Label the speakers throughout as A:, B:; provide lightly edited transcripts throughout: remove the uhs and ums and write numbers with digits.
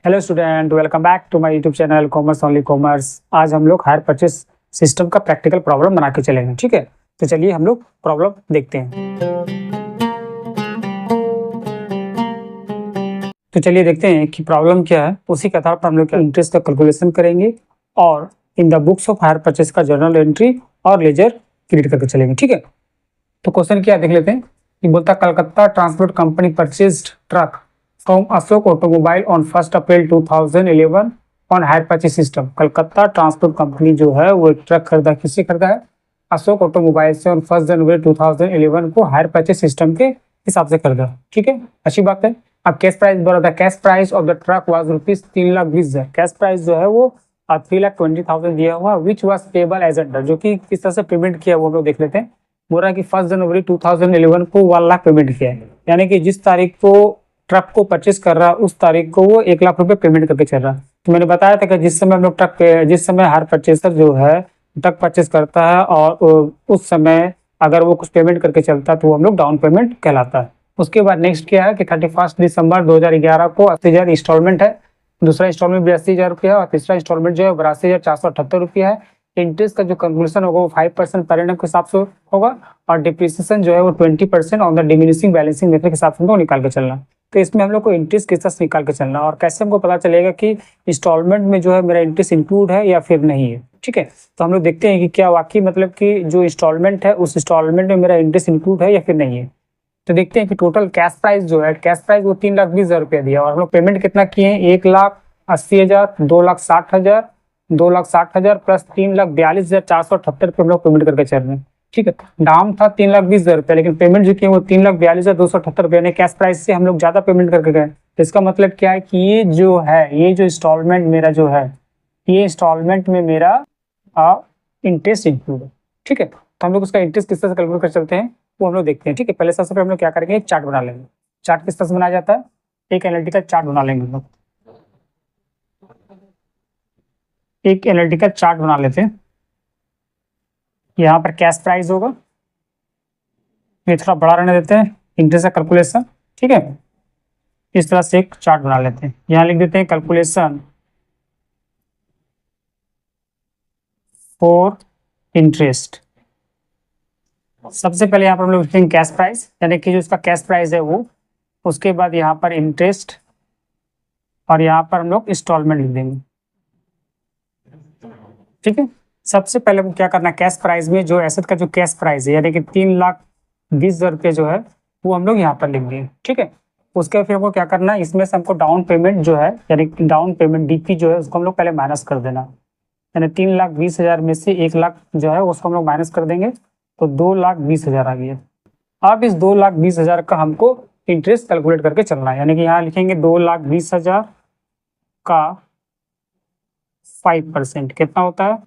A: Hello student, welcome back to my YouTube channel commerce only commerce. आज हम लोग hire purchase system का practical problem बना के चलेंगे। ठीक है, तो चलिए हम लोग प्रॉब्लम देखते हैं। तो चलिए देखते हैं कि प्रॉब्लम क्या है। उसी के आधार पर हम लोग इंटरेस्ट का कैलकुलेशन करेंगे और इन the books of hire purchase का जर्नल एंट्री और लेजर क्रिएट करके चलेंगे। ठीक है, तो क्वेश्चन क्या देख लेते हैं कि बोलता Calcutta transport company purchased truck from Ashok automobile on 1 April 2011 on hire purchase system. Calcutta transport company जो है वो एक ट्रक खरीदा, किससे खरीदा है? अशोक ऑटोमोबाइल से ऑन 1 जनवरी 2011 को हायर परचेज सिस्टम के हिसाब से खरीदा। ठीक है, अच्छी बात है। अब कैश प्राइस बोला था, cash price of the truck was rupees 3,20,000। Cash price जो है वो 3,20,000 दिया हुआ, which was payable as under, जो कि किस तरह से पेमेंट किया वो हम लोग देख लेते हैं। बोल रहा है कि 1 जनवरी 2011 को 1 लाख पेमेंट किया है, यानी कि जिस तारीख को ट्रक को परचेस कर रहा है उस तारीख को वो 1 लाख रुपए पेमेंट करके चल रहा है। तो मैंने बताया था कि जिस समय हम लोग जिस समय हर परचेसर जो है ट्रक परचेस करता है और उस समय अगर वो कुछ पेमेंट करके चलता है तो वो हम लोग डाउन पेमेंट कहलाता है। उसके बाद नेक्स्ट क्या है कि 31 दिसंबर 2011 को 80,000 इंस्टॉलमेंट है, दूसरा इंस्टॉलमेंट भी 80,000 रुपया और तीसरा इंस्टॉलमेंट जो है 82,478 रुपया है। इंटरेस्ट का जो कैलकुलेशन होगा वो 5% पर एनम के हिसाब से होगा और डिप्रिसिएशन जो है वो 20% on the diminishing balancing method के हिसाब से हमको निकाल के चलना। तो इसमें हम लोग को इंटरेस्ट किस तरह से निकाल के चलना और कैसे हमको पता चलेगा कि इंस्टॉलमेंट में जो है मेरा इंटरेस्ट इंक्लूड है या फिर नहीं है। ठीक है, तो हम लोग देखते हैं कि क्या वाकई मतलब कि जो इंस्टॉलमेंट है उस इंस्टॉलमेंट में मेरा इंटरेस्ट इंक्लूड है या फिर नहीं है। तो देखते हैं कि टोटल कैश प्राइस जो है, कैश प्राइस वो 3,20,000 रुपया दिया और हम लोग पेमेंट कितना किए हैं? 1,80,000, 2,60,000, 2,60,000 प्लस 3,42,478 रुपये हम लोग पेमेंट करके चल रहे हैं। ठीक है, दाम था 3,20,000 रुपया, लेकिन पेमेंट जो किया वो 3,42,278 रुपये, यानी कैश प्राइस से हम लोग ज्यादा पेमेंट करके गए। तो इसका मतलब क्या है कि ये जो इंस्टॉलमेंट मेरा जो है, ये इंस्टॉलमेंट में मेरा इंटरेस्ट इंक्लूड है। ठीक है, तो हम लोग उसका इंटरेस्ट किस तरह से कैलकुलेट कर चलते हैं वो हम लोग देखते हैं। ठीक है, पहले सबसे पहले हम लोग क्या करेंगे, एक चार्ट बना लेंगे। चार्ट किस तरह से बनाया जाता है? एक एनालिटिकल चार्ट बना लेंगे हम लोग। एक एनालिटिकल चार्ट बना लेते हैं। यहाँ पर कैश प्राइस होगा, ये थोड़ा बड़ा रहने देते हैं, इंटरेस्ट का कैलकुलेशन। ठीक है, इस तरह से एक चार्ट बना लेते हैं। यहाँ लिख देते हैं कैलकुलेशन फॉर इंटरेस्ट। सबसे पहले यहाँ पर हम लोग लिखेंगे कैश प्राइस, यानी कि जो इसका कैश प्राइस है वो, उसके बाद यहाँ पर इंटरेस्ट और यहाँ पर हम लोग इंस्टॉलमेंट लिख देंगे। ठीक है, सबसे पहले हमको क्या करना है, कैश प्राइस में जो एसेट का जो कैश प्राइस है यानी कि 3,20,000 रुपये जो है वो हम लोग यहाँ पर लिख देंगे। ठीक है, उसके फिर हमको क्या करना है, इसमें से हमको डाउन पेमेंट जो है यानी कि डाउन पेमेंट डीपी जो है उसको हम लोग पहले माइनस कर देना, यानी 3,20,000 में से 1 लाख जो है उसको हम लोग माइनस कर देंगे, तो 2,20,000 आ गया। अब इस 2,20,000 का हमको इंटरेस्ट कैलकुलेट करके चलना है, यानी कि यहाँ लिखेंगे 2,20,000 का 5% कितना होता है?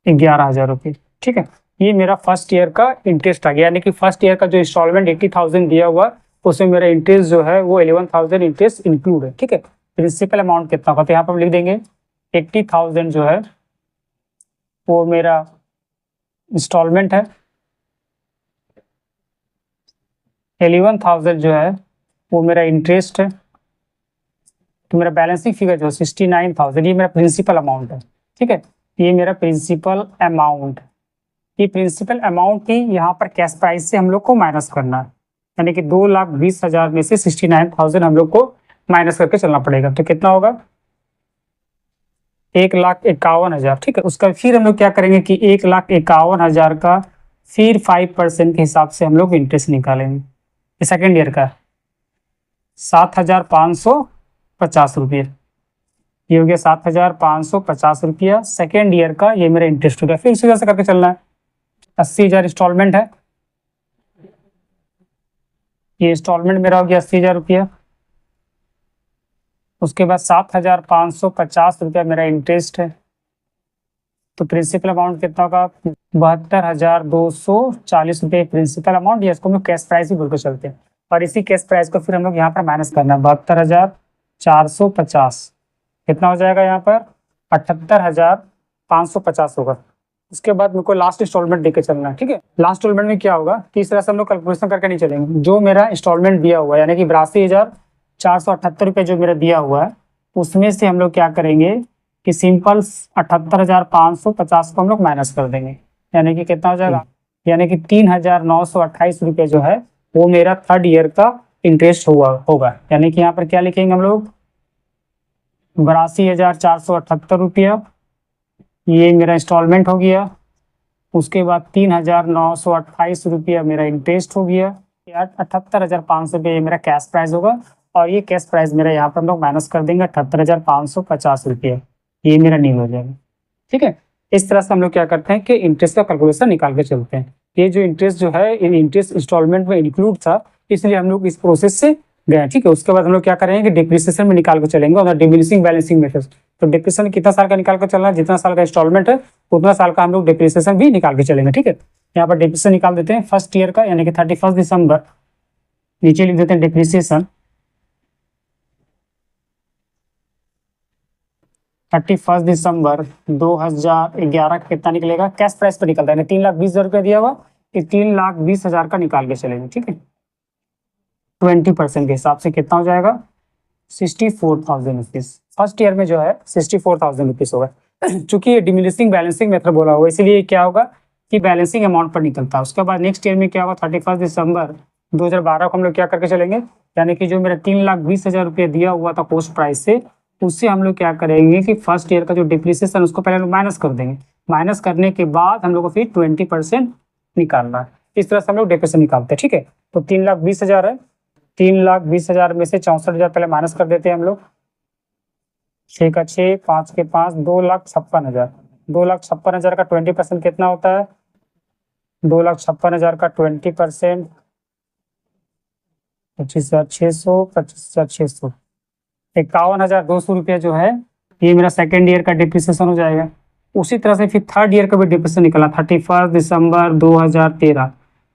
A: 11,000 रुपये। ठीक है, ये मेरा फर्स्ट ईयर का इंटरेस्ट आ गया, यानी कि फर्स्ट ईयर का जो इंस्टॉलमेंट 80,000 दिया हुआ उसमें मेरा इंटरेस्ट जो है वो 11,000 इंटरेस्ट इंक्लूड है। ठीक है, प्रिंसिपल अमाउंट कितना होगा, तो यहाँ पर हम लिख देंगे 80,000 जो है वो मेरा इंस्टॉलमेंट है, 11,000 जो है वो मेरा इंटरेस्ट है, तो मेरा बैलेंसिंग फिगर जो है 69,000 ये मेरा प्रिंसिपल अमाउंट है। ठीक है, ये मेरा प्रिंसिपल अमाउंट, ये प्रिंसिपल अमाउंट ही यहाँ पर कैश प्राइस से हम लोग को माइनस करना है, यानी कि 2,20,000 में से 69,000 हम लोग को माइनस करके चलना पड़ेगा। तो कितना होगा? 1,51,000। ठीक है, उसका फिर हम लोग क्या करेंगे कि 1,51,000 का फिर 5% के हिसाब से हम लोग इंटरेस्ट निकालेंगे। सेकेंड ईयर का 7,550 रुपये, ये हो गया 7,550 रुपया सेकेंड ईयर का, ये मेरा इंटरेस्ट हो गया। फिर इसी तरह से करके चलना है। 80,000 इंस्टॉलमेंट है, ये इंस्टॉलमेंट मेरा हो गया 80,000 रुपया। उसके बाद 7,550 रुपया मेरा इंटरेस्ट है, तो प्रिंसिपल अमाउंट कितना होगा? 72,240 रुपये प्रिंसिपल अमाउंट, या इसको हम लोग कैश प्राइस ही बोलकर चलते हैं। और इसी कैश प्राइस को फिर हम लोग यहाँ पर माइनस करना है, 72,450 कितना हो जाएगा यहाँ पर? 78,550 होगा। उसके बाद मेरे को लास्ट इंस्टॉलमेंट देके चलना है। ठीक है, लास्ट इंस्टॉलमेंट में क्या होगा कि इस तरह से हम लोग कैलकुलेशन करके नहीं चलेंगे। जो मेरा इंस्टॉलमेंट दिया हुआ है यानी कि 82,478 रुपये जो मेरा दिया हुआ है, उसमें से हम लोग क्या करेंगे कि सिंपल 78,550 को हम लोग माइनस कर देंगे, यानी कि कितना हो जाएगा, यानी कि 3,928 रुपये जो है वो मेरा थर्ड ईयर का इंटरेस्ट हुआ होगा। यानी कि यहाँ पर क्या लिखेंगे हम लोग, 82,478 रुपया, ये मेरा इंस्टॉलमेंट हो गया। उसके बाद 3,928 रुपया मेरा इंटरेस्ट हो गया। 78,500 रुपये मेरा कैश प्राइस होगा, और ये कैश प्राइस मेरा यहाँ पर हम लोग माइनस कर देंगे 78,550 रुपये, ये मेरा नील हो जाएगा। ठीक है, इस तरह से हम लोग क्या करते हैं कि इंटरेस्ट का कैलकुलेशन निकाल के चलते हैं। ये जो इंटरेस्ट जो है इन इंटरेस्ट इंस्टॉलमेंट में इंक्लूड था, इसलिए हम लोग इस प्रोसेस से गए। ठीक है, उसके बाद हम लोग क्या करेंगे कि डिप्रिसिएशन में निकाल के चलेंगे और डिमिनिशिंग बैलेंसिंग मेथड। तो डिप्रिसिएशन कितना साल का निकाल कर चलना है, जितना साल का इंस्टॉलमेंट है उतना साल का हम लोग डिप्रिसिएशन भी निकाल के चलेंगे। ठीक है, यहाँ पर डिप्रिसिएशन निकाल देते हैं फर्स्ट ईयर का, यानी कि 31 दिसंबर, नीचे लिख देते हैं डिप्रिसिएशन 31 दिसंबर 2011 का कितना निकलेगा, कैश प्राइस पर निकलता है, 3,20,000 रुपया दिया हुआ, कि 3,20,000 का निकाल के चलेंगे। ठीक है, 20% के हिसाब से कितना हो जाएगा, 64,000 रुपीज। फर्स्ट ईयर में जो है 64,000 रुपीज होगा। चूंकि ये डिमिनिशिंग बैलेंसिंग मेथड बोला हुआ, इसीलिए क्या होगा कि बैलेंसिंग अमाउंट पर निकलता है। उसके बाद नेक्स्ट ईयर में क्या होगा, 31 दिसंबर 2012 को हम लोग क्या करके चलेंगे, यानी कि जो मेरा 3,20,000 रुपये दिया हुआ था पोस्ट प्राइस से, उससे हम लोग क्या करेंगे कि फर्स्ट ईयर का जो डिप्रिसिएशन उसको पहले हम लोग माइनस कर देंगे। माइनस करने के बाद हम लोग को फिर 20% निकालना है। इस तरह से हम लोग डिप्रिसिएशन निकालते हैं। ठीक है, तो 3,20,000 है, 3,20,000 में से 64,000 पहले माइनस कर देते हैं हम लोग, 6 का 6, 5 के 5, 2,56,000। 2,56,000 का 20% कितना होता है, 2,56,000 का 20% 25,600, 25,600, 51,200 रुपया जो है ये मेरा सेकेंड ईयर का डिप्रिसिएशन हो जाएगा। उसी तरह से फिर थर्ड ईयर का भी डिप्रिसिएशन निकला 31 दिसंबर 2013,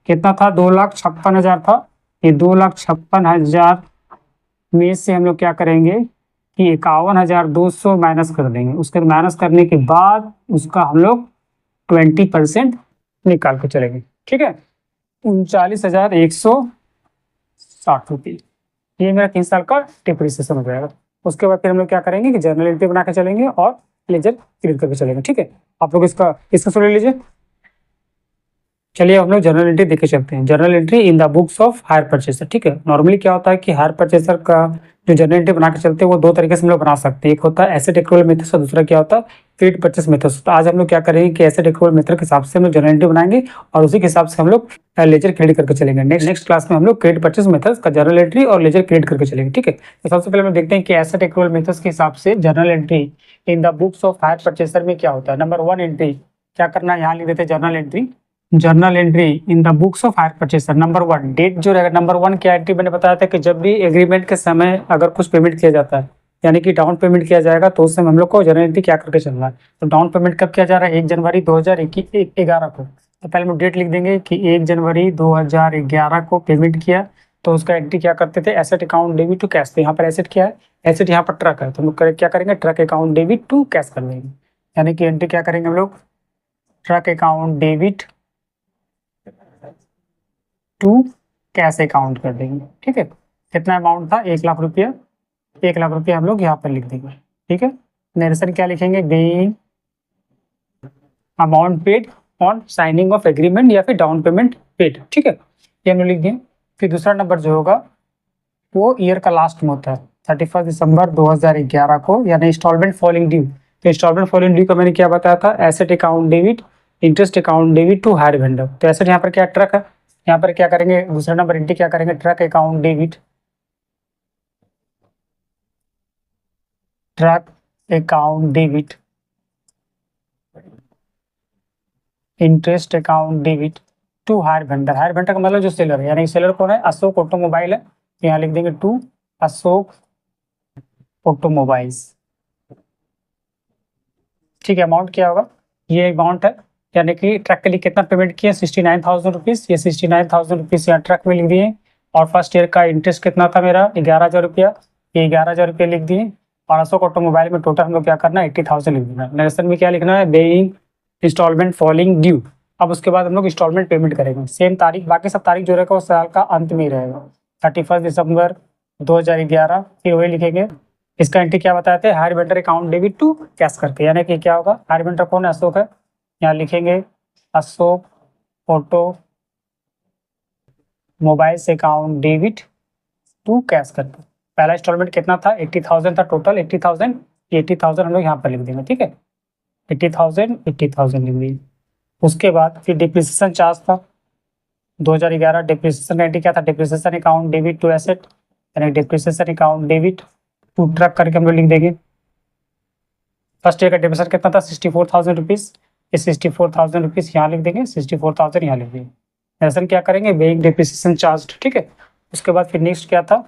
A: कितना था, 2,56,000 था। ये 2,56,000 में से हम लोग क्या करेंगे कि 51,200 माइनस कर देंगे। उसके माइनस करने के बाद उसका हम लोग 20% निकाल के चलेंगे। ठीक है, 39,160 रुपये, ये मेरा 3 साल का डिप्रिसिएशन हो जाएगा। उसके बाद फिर हम लोग क्या करेंगे कि जर्नल एंट्री बना के चलेंगे और लेजर क्रिएट करके चलेंगे। ठीक है, आप लोग इसका सुन लीजिए। चलिए हम लोग जर्नल एंट्री देखे चलते हैं। Journal entry in the books of hire purchaser. ठीक है, नॉर्मली क्या होता है कि हायर परचेसर का जो जर्नल एंट्री बना के चलते हैं वो दो तरीके से हम लोग बना सकते हैं। एक होता है एसेट एक्रूवल मेथड और दूसरा क्या होता है क्रेडिट परचेस मेथड। तो आज हम लोग क्या करेंगे कि एसेट एक्रूवल मेथड के हिसाब से हम लोग जर्नल एंट्री बनाएंगे और उसी के हिसाब से हम लोग लेजर क्रेडिट करके चलेंगे। नेक्स्ट क्लास में हम लोग क्रेडिट परचेस मेथड का जर्नल एंट्री और लेजर क्रेडिट करके चलेंगे। ठीक है, तो सबसे पहले हम देखते हैं कि एसेट एक्रूवल मेथड के हिसाब से journal entry in the books of hire purchaser में क्या होता है। नंबर 1 एंट्री क्या करना है, यहाँ लिख देते हैं journal entry. Journal entry in the books of hire purchaser. Number 1 date जो रहेगा, नंबर 1 क्या एंट्री मैंने बताया था कि जब भी एग्रीमेंट के समय अगर कुछ पेमेंट किया जाता है, यानी कि डाउन पेमेंट किया जाएगा, तो उस समय हम लोग को जर्नल एंट्री क्या करके चलना है। तो डाउन पेमेंट कब किया जा रहा है, 1 जनवरी 2011 को। तो पहले हम डेट लिख देंगे कि 1 जनवरी 2011 को पेमेंट किया, तो उसका एंट्री क्या करते थे, asset account debit to cash. तो यहाँ पर एसेट क्या है, एसेट यहाँ पर ट्रक है, तो हम लोग क्या करेंगे, truck account debit to cash कर देंगे। यानी कि एंट्री क्या करेंगे हम लोग, truck account debit to cash account कर देंगे। ठीक है, कितना अमाउंट था, 1,00,000 रुपया। 1,00,000 रुपया हम लोग यहाँ पर लिख देंगे। ठीक है, नरेशन क्या लिखेंगे, being amount paid on signing off agreement या फिर डाउन पेमेंट पेड। ठीक है, ये हम लोग लिख दिए। फिर दूसरा नंबर जो होगा वो ईयर का लास्ट में होता है 31 दिसंबर 2011 को, यानी इंस्टॉलमेंट फॉलिंग ड्यू। तो इंस्टॉलमेंट फॉलिंग ड्यू का मैंने क्या बताया था, asset account debit interest account debit to hire vendor. तो एसेट यहाँ पर क्या ट्रक है, यहाँ पर क्या करेंगे, दूसरा नंबर एंट्री क्या करेंगे, truck account debit, truck account debit interest account debit to hire vendor. Hire vendor का मतलब जो सेलर है, यानी सेलर कौन है, अशोक ऑटोमोबाइल है। यहाँ लिख देंगे टू अशोक ऑटोमोबाइल्स। ठीक है, अमाउंट क्या होगा, ये अमाउंट है, यानी कि ट्रक के लिए कितना पेमेंट किया, 69,000 रुपीज़। ये 69,000 रुपीज़ यहाँ ट्रक में लिख दिए। और फर्स्ट ईयर का इंटरेस्ट कितना था मेरा, 11,000 रुपया। ये 11,000 रुपया लिख दिए। और अशोक ऑटोमोबाइल में टोटल हम लोग क्या करना है, 80,000 लिख देना। नरेशन में क्या लिखना है, बेइंग इंस्टॉलमेंट फॉलिंग ड्यू। अब उसके बाद हम लोग इंस्टॉलमेंट पेमेंट करेंगे, सेम तारीख, बाकी सब तारीख जो रहेगा वो साल का अंत में ही रहेगा, 31 दिसंबर 2011। फिर वही लिखेंगे इसका एंट्री क्या बताए थे, hire vendor account debit to cash करके, यानी कि क्या होगा, हायर वेंडर कौन है, अशोक है, यहाँ लिखेंगे Ashok automobiles account debit to cash करके। पहला इंस्टॉलमेंट कितना था, 80,000 था टोटल, 80,000, 80,000 हम लोग यहाँ पर लिख देंगे, ठीक है, 80,000 80,000 लिख दिए। उसके बाद फिर डिप्रिसिएशन चार्ज था 2011, डिप्रिसिएशन एंट्री क्या था, depreciation account debit to asset, यानी depreciation account debit to truck करके हम लोग लिख देंगे। फर्स्ट ईयर का डिप्रिसिएशन कितना था, 64,000 रुपीज़, ये 64,000 रुपीज़ यहाँ लिख देंगे, 64,000 यहाँ लिख देंगे। दरअसल क्या करेंगे, बेइंग डिप्रिसिएशन चार्ज, ठीक है। उसके बाद फिर नेक्स्ट क्या था,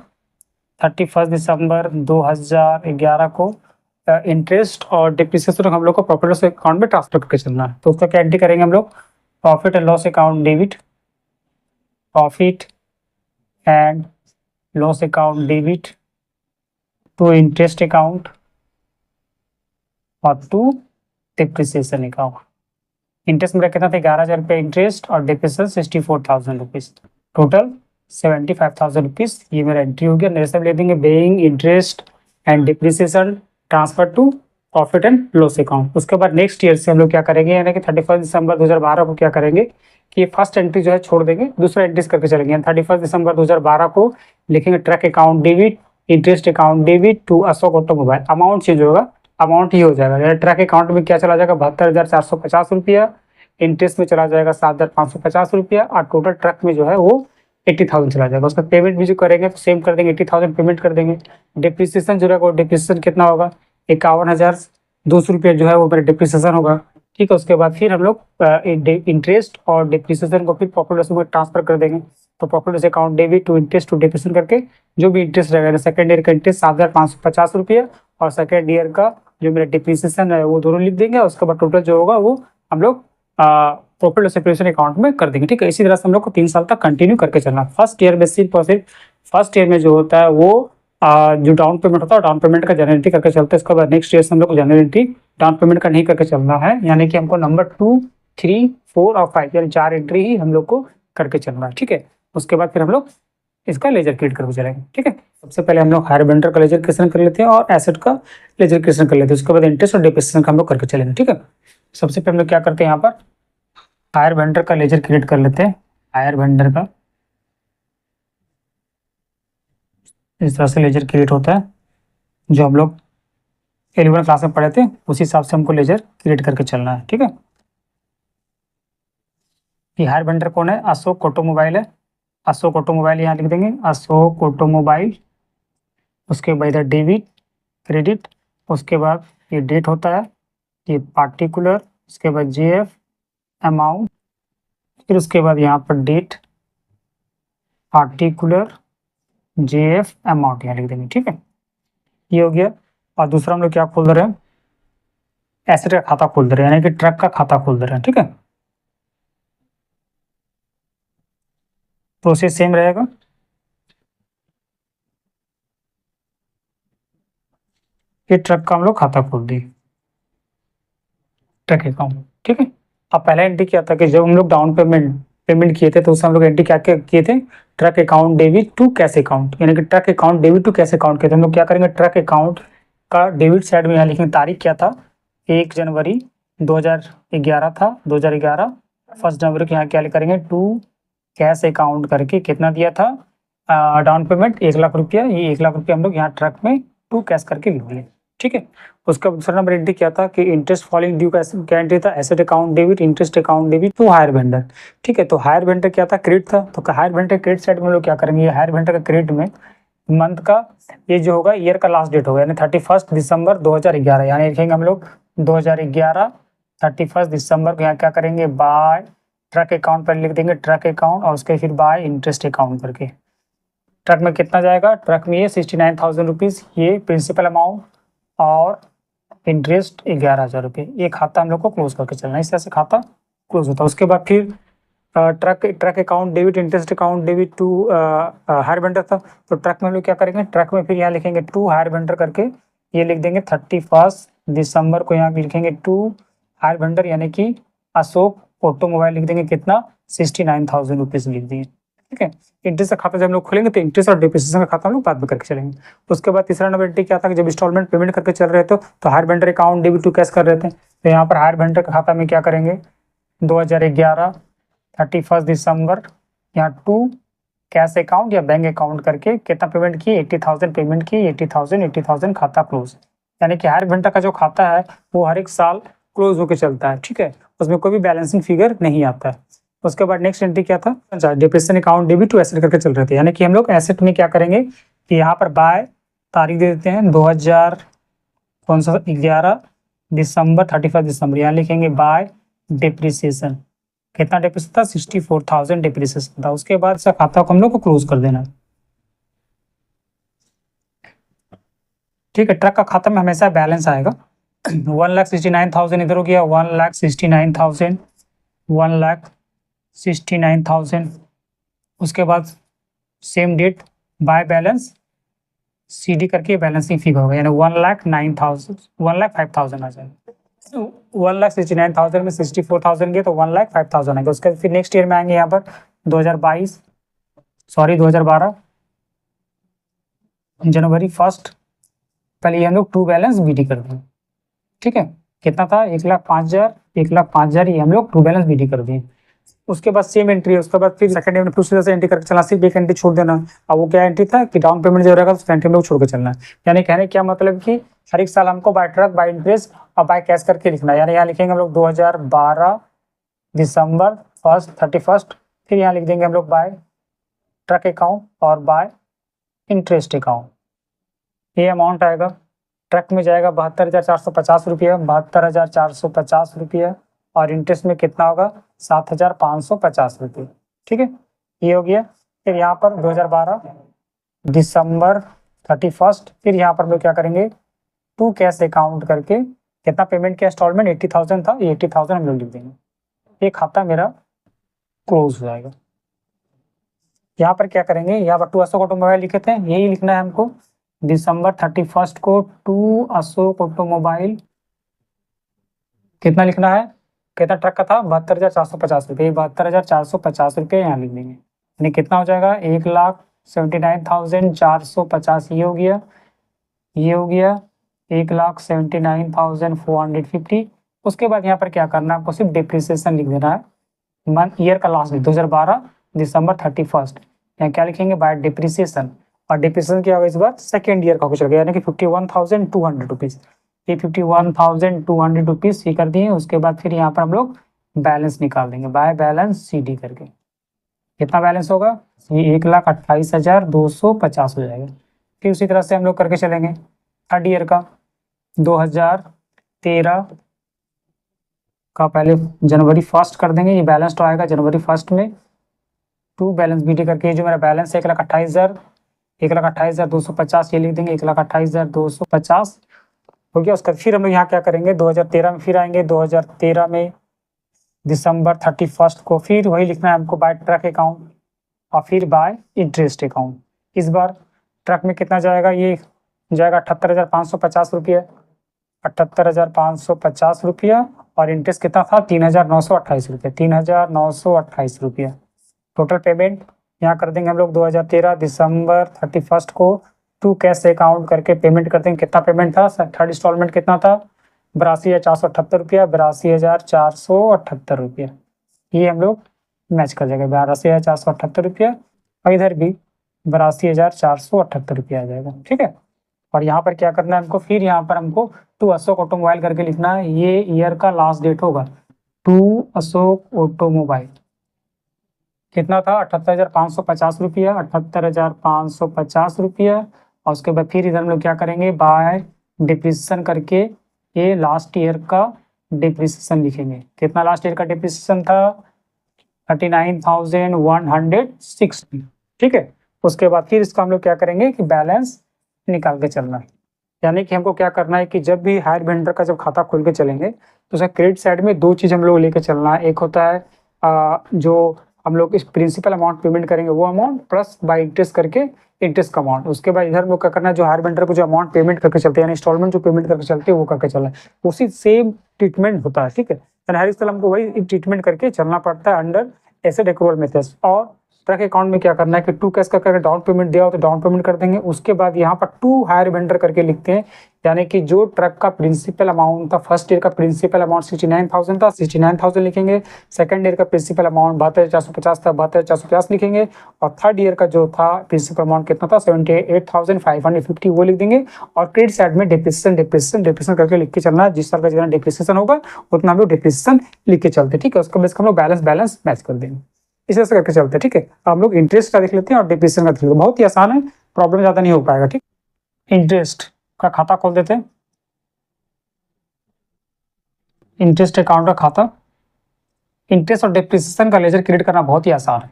A: 31 दिसंबर 2011 को इंटरेस्ट और डिप्रिसिएशन हम लोग को प्रॉफिट लॉस अकाउंट में ट्रांसफर करके चलना है। तो उसका क्या एंट्री करेंगे हम लोग, profit and loss account debit, profit and loss account debit to interest account और टू डिप्रिसिएशन अकाउंट। इंटरेस्ट मेरा कितना था, 11,000 रुपये इंटरेस्ट और डिप्रिसिएशन 64,000 रुपीज़, टोटल 75,000 रुपीज़। ये मेरा एंट्री हो गया। सब ले देंगे being interest and depreciation transfer to profit and loss account. उसके बाद नेक्स्ट ईयर से हम लोग क्या करेंगे, यानी कि 31 दिसंबर 2012 को क्या करेंगे कि फर्स्ट एंट्री जो है छोड़ देंगे, दूसरा एंट्रीज करके चलेंगे। 31 दिसंबर 2012 को लिखेंगे truck account debit, interest account debit to Ashok automobile. Amount change होगा, अमाउंट ही हो जाएगा। ट्रक अकाउंट में क्या चला जाएगा, 72,450 रुपया, इंटरेस्ट में चला जाएगा 7,550 रुपया और टोटल ट्रक में जो है वो 80,000 चला जाएगा। उसका पेमेंट भी जो करेंगे तो सेम कर देंगे, 80,000 पेमेंट कर देंगे। डिप्रिसिएशन जो रहेगा, डिप्रिसिएशन कितना होगा, 51,200 रुपया जो है वो मेरा डिप्रिसिएशन होगा, ठीक है। उसके बाद फिर हम लोग इंटरेस्ट और डिप्रिसिएशन को फिर प्रॉफिट लॉस में ट्रांसफर कर देंगे। तो profit loss account debit to interest to depreciation करके जो भी इंटरेस्ट रहेगा, सेकंड ईयर का इंटरेस्ट 7,550 रुपया और सेकंड ईयर का जो मेरा डिप्रिसिएशन है वो दोनों लिख देंगे। उसके बाद टोटल जो होगा वो हम लोग प्रॉफिट लॉस डिप्रिसिएशन अकाउंट में कर देंगे, ठीक है। इसी तरह से हम लोग को 3 साल तक कंटिन्यू करके चलना। फर्स्ट ईयर में सिर्फ और सिर्फ फर्स्ट ईयर में जो होता है वो जो डाउन पेमेंट होता है, डाउन पेमेंट का जनरल एंट्री करके चलते हैं। इसके बाद नेक्स्ट ईयर से हम लोग को जनरल एंट्री डाउन पेमेंट का नहीं करके चलना है, यानी कि हमको नंबर 2, 3, 4 और 5 यानी 4 एंट्री ही हम लोग को करके चलना है, ठीक है। उसके बाद फिर हम लोग इसका लेजर क्रिएट करके चलेंगे, ठीक है। सबसे पहले हम लोग हायर वेंडर का लेजर क्रिएशन कर लेते हैं और एसेट का लेजर क्रिएशन कर लेते हैं। उसके बाद इंटरेस्ट और डिप्रिसिएशन का हम लोग करके चलेंगे, ठीक है। सबसे पहले हम लोग क्या करते हैं, यहाँ पर हायर वेंडर का लेजर क्रिएट कर लेते हैं। हायर वेंडर का इस तरह से लेजर क्रिएट होता है, जो हम लोग 11 क्लास में पढ़े थे उसी हिसाब से हमको लेजर क्रिएट करके चलना है, ठीक है। ये हायर वेंडर कौन है, अशोक ऑटोमोबाइल है। अशोक ऑटोमोबाइल यहाँ लिख देंगे, अशोक ऑटोमोबाइल। उसके बाद इधर डेबिट क्रेडिट, उसके बाद ये डेट होता है, ये पार्टिकुलर, उसके बाद जेएफ अमाउंट, फिर उसके बाद यहाँ पर डेट पार्टिकुलर जेएफ अमाउंट यहाँ लिख देंगे, ठीक है। ये हो गया। और दूसरा हम लोग क्या खोल दे रहे हैं, एसेट का खाता खोल दे रहे हैं, यानी कि ट्रक का खाता खोल दे रहे हैं, ठीक है। प्रोसेस सेम रहेगा। ये ट्रक का हम लोग खाता खोल दिए, ट्रक अकाउंट, ठीक है। अब पहला एंट्री क्या था कि जब हम लोग डाउन पेमेंट किए थे तो उससे हम लोग एंट्री क्या किए थे, truck account debit to cash account, यानी कि truck account debit to cash account किए थे। हम लोग क्या करेंगे, ट्रक अकाउंट का डेबिट साइड में यहाँ लिखेंगे, तारीख क्या था, 1 जनवरी 2011 था, 2011 1 जनवरी को यहाँ क्या करेंगे, टू कैश अकाउंट करके कितना दिया था, डाउन पेमेंट 1,00,000 रुपया। ये 1,00,000 रुपया हम लोग यहाँ ट्रक में टू कैश करके लिख दिए, ठीक है। उसका दूसरा नंबर एंट्री क्या था कि इंटरेस्ट फॉलिंग ड्यू का क्या एंट्री था, asset account debit, interest account debit to hire vendor, ठीक है। तो हायर वेंडर क्या था, क्रेडिट था। तो हायर वेंडर क्रेडिट साइड में लोग क्या करेंगे, हायर वेंडर का क्रेडिट में मंथ का ये जो होगा ईयर का लास्ट डेट होगा, यानी 31 दिसंबर 2011, यानी लिखेंगे हम लोग 2011 31 दिसंबर को यहाँ क्या करेंगे, बाय ट्रक अकाउंट पर लिख देंगे ट्रक अकाउंट और उसके फिर बाय इंटरेस्ट अकाउंट करके। ट्रक में कितना जाएगा, ट्रक में ये 69,000 रुपीज़ ये प्रिंसिपल अमाउंट और इंटरेस्ट 11,000 रुपये। ये खाता हम लोग को क्लोज करके चलना है, इस तरह से खाता क्लोज होता है। उसके बाद फिर truck account debit, interest account debit to hire vendor था। तो ट्रक में हम लोग क्या करेंगे, ट्रक में फिर यहाँ लिखेंगे टू हायर वेंडर करके ये लिख देंगे 31 दिसंबर को यहाँ लिखेंगे टू हायर वेंडर, यानी कि अशोक ऑटोमोबाइल लिख देंगे कितना, 69,000 रुपीज़ लिख दिए। ठीक है। इंटरेस्ट का खाता जब हम लोग खोलेंगे तो इंटरेस्ट और डिप्रिसिएशन का खाता हम लोग बाद में करके चलेंगे। उसके बाद तीसरा नंबर एंट्री क्या था कि जब इंस्टॉलमेंट पेमेंट करके चल रहे थे तो hire vendor account debit to cash कर रहे थे, तो यहाँ पर हायर वेंडर का खाता में क्या करेंगे 2011 31 दिसंबर यहाँ टू कैश अकाउंट या बैंक अकाउंट करके कितना पेमेंट की 80,000 पेमेंट की 80,000 खाता क्लोज। यानी कि हायर वेंडर का जो खाता है वो हर एक साल क्लोज होकर चलता है, ठीक है, उसमें कोई भी बैलेंसिंग फिगर नहीं आता है। उसके बाद नेक्स्ट एंट्री क्या था, depression account debit to asset करके चल रहे थे, यानी कि हम लोग एसेट में क्या करेंगे कि यहाँ पर बाय तारीख दे देते हैं 2011 दिसंबर 31 दिसंबर, यहाँ लिखेंगे बाय डिप्रिसिएशन। कितना डिप्रिसिएशन था 64,000 डिप्रिसिएशन था। उसके बाद से खाता को हम लोग को क्लोज कर देना, ठीक है। ट्रक का खाता में हमेशा बैलेंस आएगा 1,69,000 इधर हो गया 1,69,000 1,69,000। उसके बाद same date by balance CD करके बैलेंसिंग फिगर होगा, यानी 1,09,000 1,05,000 आ जाएगा। 1,69,000 में 64,000 गए तो 1,05,000 आएगा। उसके बाद फिर नेक्स्ट ईयर में आएंगे यहाँ पर 2012 जनवरी 1 पहले ये हम लोग टू बैलेंस BD कर दें, ठीक है। कितना था 1,05,000 ये हम लोग टू बैलेंस BD कर दिए। उसके बाद सेम एंट्री है, उसके बाद फिर सेकंड ईयर में फिर से एंट्री करके चलना, सिर्फ एक एंट्री छोड़ देना। अब वो क्या एंट्री था कि डाउन पेमेंट जो रहेगा तो एंट्री में लोग छोड़ के चलना है। यानी कहने क्या मतलब कि हर एक साल हमको बाय ट्रक बाय इंटरेस्ट और बाय कैश करके लिखना है। यानी यहाँ लिखेंगे हम लोग 2012 दिसंबर 31, फिर यहाँ लिख देंगे हम लोग बाय ट्रक अकाउंट और बाय इंटरेस्ट अकाउंट। ये अमाउंट आएगा, ट्रक में जाएगा 72,450 रुपया 72,450 रुपया, और इंटरेस्ट में कितना होगा 7,550 रुपये, ठीक है। ये हो गया। फिर यहाँ पर 2012 दिसंबर 31, फिर यहाँ पर लोग क्या करेंगे टू कैश अकाउंट करके कितना पेमेंट किया इंस्टॉलमेंट 80,000 था, ये 80,000 हम लोग लिख देंगे। ये खाता मेरा क्लोज हो जाएगा। यहाँ पर क्या करेंगे, यहाँ पर टू अशोक ऑटोमोबाइल लिखे थे, यही लिखना है हमको। दिसंबर 31 को टू अशोक ऑटोमोबाइल कितना लिखना है, कितना ट्रक का था 72,450 रुपये, 72,450 रुपये यहाँ लिख देंगे। यानी कितना हो जाएगा 1,79,450, ये हो गया 1,79,450। उसके बाद यहाँ पर क्या करना है आपको सिर्फ डिप्रिसिएशन लिख देना है, मंथ ईयर का लास्ट डेट 2012 दिसंबर 31, यहाँ क्या लिखेंगे बाय डिप्रिसिएशन। और डिप्रिसिएशन क्या होगा इस बार सेकेंड ईयर का कुछ लगे, यानी कि 51,200 रुपीज़, ये 51,200 रुपीज़ ये कर दिए। उसके बाद फिर यहाँ पर हम लोग बैलेंस निकाल देंगे बाय बैलेंस CD करके। कितना बैलेंस होगा ये 1,28,250 हो जाएगा। फिर उसी तरह से हम लोग करके चलेंगे थर्ड ईयर का 2013 का पहले जनवरी 1 कर देंगे, ये बैलेंस तो आएगा जनवरी 1 में टू बैलेंस BD करके। जो मेरा बैलेंस है 1,28,250 ये लिख देंगे 1,28,250 हो गया। उसका फिर हम लोग यहाँ क्या करेंगे 2013 में फिर आएंगे, 2013 में दिसंबर 31 को फिर वही लिखना है हमको बाय ट्रक अकाउंट और फिर बाय इंटरेस्ट अकाउंट। इस बार ट्रक में कितना जाएगा, ये जाएगा 78,550 रुपया 78,550 रुपया, और इंटरेस्ट कितना था 3,928 रुपये 3,928 रुपया। टोटल पेमेंट यहाँ कर देंगे हम लोग 2013 दिसंबर 31 को टू कैश अकाउंट करके पेमेंट कर देंगे। कितना पेमेंट था थर्ड इंस्टॉलमेंट कितना था 82,478 रुपया 82,478 रुपया, ये हम लोग मैच कर जाएगा 82,478 रुपया, और इधर भी 82,478 रुपया आ जाएगा, ठीक है। और यहाँ पर क्या करना है हमको, फिर यहाँ पर हमको टू अशोक ऑटोमोबाइल करके लिखना है, ये ईयर का लास्ट डेट होगा टू अशोक ऑटोमोबाइल। कितना था 78,550 रुपया 78,550 रुपया। और उसके बाद फिर इधर हम लोग क्या करेंगे बाय डिप्रिसिएशन करके ये लास्ट ईयर का डिप्रिसिएशन लिखेंगे। कितना लास्ट ईयर का डिप्रिसिएशन था 39,160, ठीक है। उसके बाद फिर इसका हम लोग क्या करेंगे कि बैलेंस निकाल के चलना है। यानी कि हमको क्या करना है कि जब भी हायर वेंडर का जब खाता खोल के चलेंगे तो उसका क्रेडिट साइड में दो चीज़ हम लोग लेके चलना है। एक होता है जो हम लोग इस प्रिंसिपल अमाउंट पेमेंट करेंगे वो अमाउंट प्लस बाय इंटरेस्ट करके इंटरेस्ट का अमाउंट। उसके बाद इधर हम लोग क्या करना है जो हायर वेंडर को जो अमाउंट पेमेंट करके चलते हैं यानी इंस्टॉलमेंट जो पेमेंट करके चलते हैं वो करके चलना है, उसी सेम ट्रीटमेंट होता है, ठीक है। यानी हर साल हमको वही ट्रीटमेंट करके चलना पड़ता है अंडर एसेट एक्रूवल मेथड। और ट्रक अकाउंट में क्या करना है कि टू कैश करके डाउन पेमेंट दिया हो तो डाउन पेमेंट कर देंगे। उसके बाद यहाँ पर टू हायर वेंडर करके लिखते हैं, यानी कि जो ट्रक का प्रिंसिपल अमाउंट था, फर्स्ट ईयर का प्रिंसिपल अमाउंट 69,000 था, 69,000 लिखेंगे। सेकंड ईयर का प्रिंसिपल अमाउंट 72,450 था, 72,450 लिखेंगे। और थर्ड ईयर का जो था प्रिंसिपल अमाउंट कितना था 78,550 वो लिख देंगे। और क्रेडिट साइड में डिप्रेसिएशन करके लिख के चलना है। जिस साल का जितना डिप्रेसिएशन होगा उतना हम लोग डिप्रेसिएशन लिख के चलते, ठीक है। उसको बेस हम लोग बैलेंस मैच कर देंगे, इस तरह से करके चलते हैं, ठीक है। हम लोग इंटरेस्ट का देख लेते हैं और डिप्रेसिएशन का देख लेते हैं। बहुत ही आसान है, प्रॉब्लम ज़्यादा नहीं हो पाएगा, ठीक। इंटरेस्ट का खाता खोल देते हैं, इंटरेस्ट अकाउंट का खाता। इंटरेस्ट और डिप्रेसिएशन का लेजर क्रिएट करना बहुत ही आसान है,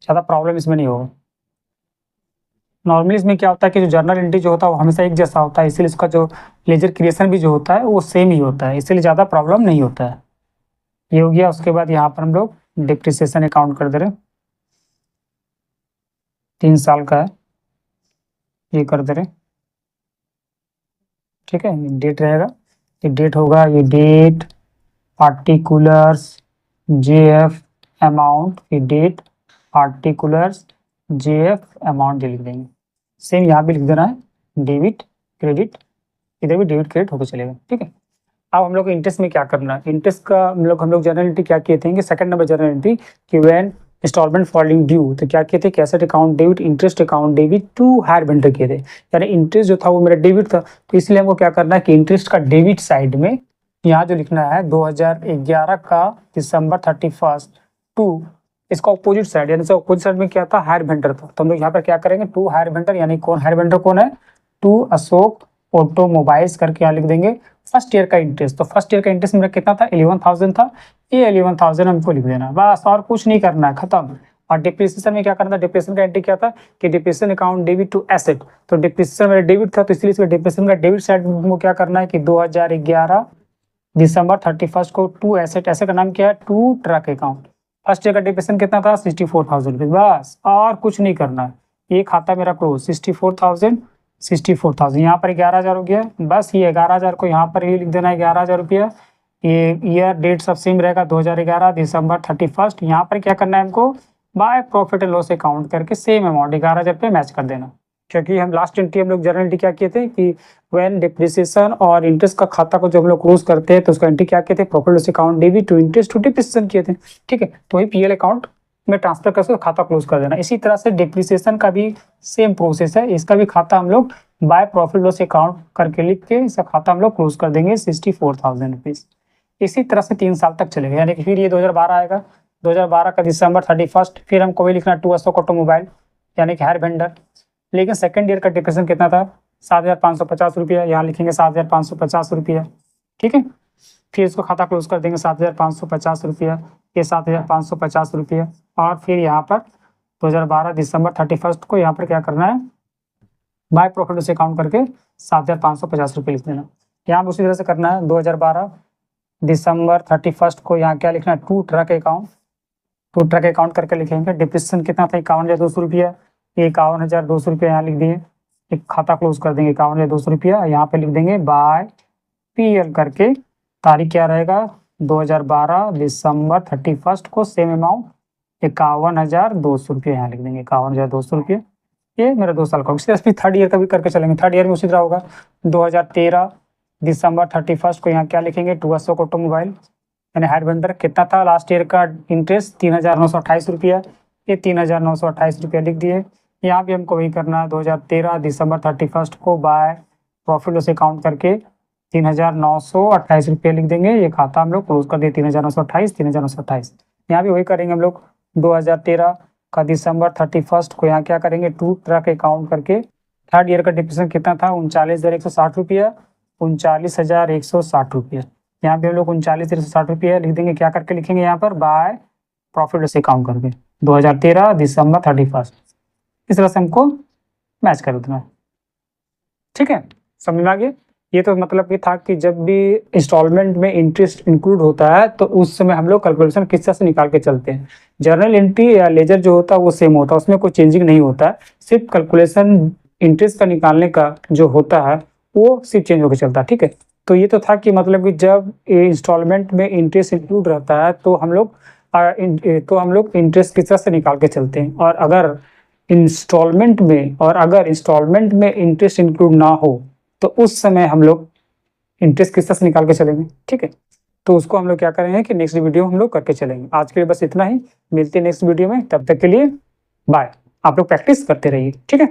A: ज़्यादा प्रॉब्लम इसमें नहीं होगा। नॉर्मली इसमें क्या होता है कि जो जर्नल एंट्री जो होता है वो हमेशा एक जैसा होता है, इसीलिए इसका जो लेजर क्रिएशन भी जो होता है वो सेम ही होता है, इसलिए ज़्यादा प्रॉब्लम नहीं होता है। ये हो गया। उसके बाद यहाँ पर हम लोग डिप्रिसिएशन अकाउंट कर दे रहे, 3 साल का है, ये कर दे रहे, ठीक है। डेट रहेगा, ये डेट होगा, ये डेट पार्टिकुलर्स जेएफ अमाउंट, ये डेट पार्टिकुलर्स जेएफ अमाउंट लिख देंगे। सेम यहाँ भी लिख देना है, डेबिट क्रेडिट, इधर भी डेबिट क्रेडिट होकर चलेगा, ठीक है। अब हम लोग इंटरेस्ट में क्या करना है, इंटरेस्ट का हम लोग जनरल एंट्री क्या किए थे कि सेकंड नंबर जनरल एंट्री कि व्हेन इंस्टॉलमेंट फॉलिंग ड्यू, तो क्या किए थे कि asset account debit, interest account debit to hire vendor किए थे। यानी इंटरेस्ट जो था वो मेरा डेबिट था, तो इसलिए हमको क्या करना है कि इंटरेस्ट का डेबिट साइड में यहाँ जो लिखना है 2011 का दिसंबर 31 टू इसका अपोजिट साइड, यानी अपोजिट साइड में क्या था हायर वेंडर था, तो हम लोग यहाँ पर क्या करेंगे टू हायर वेंडर, यानी कौन हायर वेंडर कौन है, टू अशोक ऑटोमोबाइल्स करके यहाँ लिख देंगे। फर्स्ट ईयर का इंटरेस्ट, तो फर्स्ट ईयर का इंटरेस्ट मेरा कितना था 11,000 था, ये 11,000 हमको लिख देना, बस और कुछ नहीं करना है, खत्म। और डिप्रिसिएशन में क्या करना था, डिप्रिसिएशन का एंट्री क्या था कि depreciation account debit to asset, तो डिप्रिसिएशन मेरा डेबिट था, तो इसलिए इसका डिप्रिसिएशन का डेबिट साइड में क्या करना है कि 2011 दिसंबर 31 को टू एसेट, एसेट का नाम क्या है to truck account. First year का डिप्रिसिएशन कितना था 64,000 रुपीज, बस और कुछ नहीं करना है। ये खाता मेरा क्लोज 64,000 यहाँ पर 11,000 हो गया, बस ये 11,000 को यहाँ पर ही लिख देना है 11,000 रुपया। ये ईयर डेट सब सेम रहेगा 2011 दिसंबर 31, यहाँ पर क्या करना है हमको by profit and loss account करके सेम अमाउंट 11,000 रुपये मैच कर देना। क्योंकि हम लास्ट एंट्री हम लोग जनरल एंट्री क्या किए थे कि व्हेन डिप्रिसिएशन और इंटरेस्ट का खाता को जब हम लोग क्लोज करते हैं तो उसका एंट्री क्या किए थे profit loss account debit to interest to depreciation किए थे, ठीक है। तो वही पीएल अकाउंट में ट्रांसफर करके खाता क्लोज कर देना। इसी तरह से डिप्रिसिएशन का भी सेम प्रोसेस है, इसका भी खाता हम लोग बाय प्रॉफिट लॉस अकाउंट करके लिख के इसका खाता हम लोग क्लोज कर देंगे 64,000 रुपीज। इसी तरह से 3 साल तक चलेगा, यानी कि फिर ये 2012 आएगा, 2012 का दिसंबर 31 फिर हमको वही लिखना टू अशोक ऑटोमोबाइल यानी कि हायर वेंडर। लेकिन सेकंड ईयर का डिप्रेशन कितना था 7,550 रुपया, यहाँ लिखेंगे 7,550 रुपया, ठीक है। फिर इसको खाता क्लोज कर देंगे 7,550 रुपया, ये 7,550 रुपया। और फिर यहाँ पर 2012 दिसंबर 31 को यहाँ पर क्या करना है बाय प्रॉफिट लॉस अकाउंट करके 7,550 रुपये लिख देना। यहाँ पर उसी तरह से करना है 2012 दिसंबर 31 को यहाँ क्या लिखना है टू ट्रक अकाउंट करके लिखेंगे। डिप्रेशन कितना था 51,200 रुपया, ये 51,200 रुपया यहाँ लिख दिए, एक खाता क्लोज कर देंगे 51,200 रुपया, यहाँ पे लिख देंगे बाय पीएल करके, तारीख क्या रहेगा 2012 दिसंबर 31 को सेम अमाउंट 51,200 रुपया यहाँ लिख देंगे 51,200 रुपया। ये मेरा 2 साल का। इसी तरह थर्ड ईयर का भी करके चलेंगे, थर्ड ईयर में उसी तरह होगा 2013 दिसंबर 31 को यहाँ क्या लिखेंगे टू अशोक ऑटोमोबाइल यानी हायर वेंडर कितना था लास्ट ईयर का इंटरेस्ट 3,928 रुपया, ये 3,928 रुपया लिख दिए। यहाँ भी हमको वही करना है 2013 दिसंबर 31 को बाय प्रॉफिट लॉस अकाउंट करके 3,928 रुपया लिख देंगे, ये खाता हम लोग क्लोज कर दिए 3,928। यहाँ भी वही करेंगे हम लोग 2013 का दिसंबर 31 को यहाँ क्या करेंगे टू ट्रक अकाउंट करके थर्ड ईयर का डिप्रेशन कितना था 39,160 रुपया, 39,160 रुपया। यहाँ भी हम लोग 39,160 रुपया लिख देंगे, क्या करके लिखेंगे यहाँ पर बाय प्रॉफिट लॉस अकाउंट करके 2013 दिसंबर 31। इस तरह से हमको मैच कर देना, ठीक है। समझ में आ गया। ये तो मतलब ये था कि जब भी इंस्टॉलमेंट में इंटरेस्ट इंक्लूड होता है तो उस समय हम लोग कैलकुलेशन किस तरह से निकाल के चलते हैं। जर्नल एंट्री या लेजर जो होता है वो सेम होता है, उसमें कोई चेंजिंग नहीं होता है, सिर्फ कैलकुलेशन इंटरेस्ट का निकालने का जो होता है वो सिर्फ चेंज होकर चलता है, ठीक है। तो ये तो था कि मतलब कि जब इंस्टॉलमेंट में इंटरेस्ट इंक्लूड रहता है तो हम लोग तो हम लोग इंटरेस्ट किस तरह से निकाल के चलते हैं, और अगर इंस्टॉलमेंट में इंटरेस्ट इंक्लूड ना हो तो उस समय हम लोग इंटरेस्ट किस तरह से निकाल के चलेंगे। ठीक है, तो उसको हम लोग क्या करेंगे कि नेक्स्ट वीडियो हम लोग करके चलेंगे। आज के लिए बस इतना ही, मिलते हैं नेक्स्ट वीडियो में, तब तक के लिए बाय। आप लोग प्रैक्टिस करते रहिए। ठीक है।